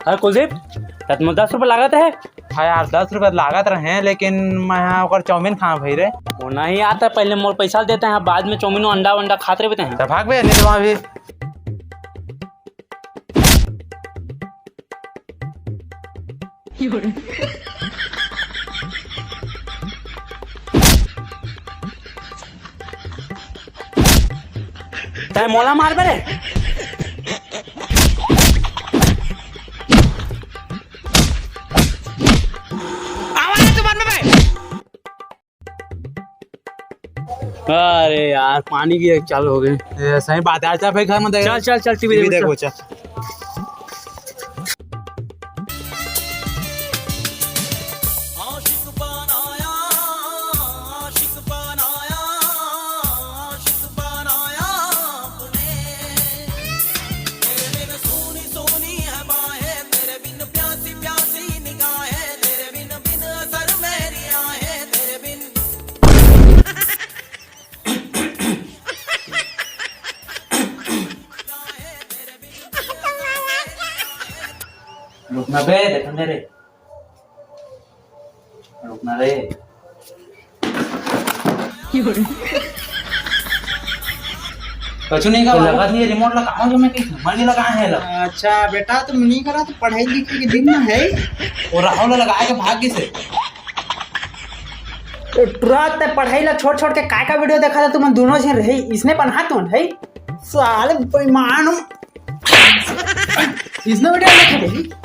अरे कुलदीप, 10 रुपये लागत है। हाँ यार 10 रुपये लागत रहे, लेकिन मैं यहाँ ओकर चाउमीन खा भाई रे। वो नहीं आता, पहले मोर पैसा देते हैं, बाद में चाउमीन अंडा वंडा खाते रहते हैं। तो भाग बे, नहीं तो वहाँ भी चाहे मोला मार बे। अरे यार पानी की चालू हो गई। सही बात है। चल भाई घर में चल चल चल टीवी देखो। चल रुकना बे, देखने रे, रुकना रे। कछु नहीं का लगा थी रिमोट लगाओ जो मैं कहीं मन नहीं लगाया है लगा। अच्छा बेटा, तुम नहीं करा तो पढ़ाई लिखाई के दिन में है। और राहुल लगाए के भाग्य से तुरंत पढ़ाई ला छोड़ छोड़ के काय का वीडियो देखा था तुम दोनों जन रहे, इसने बना तुम है साले बेईमान। इसने वीडियो देखा थे।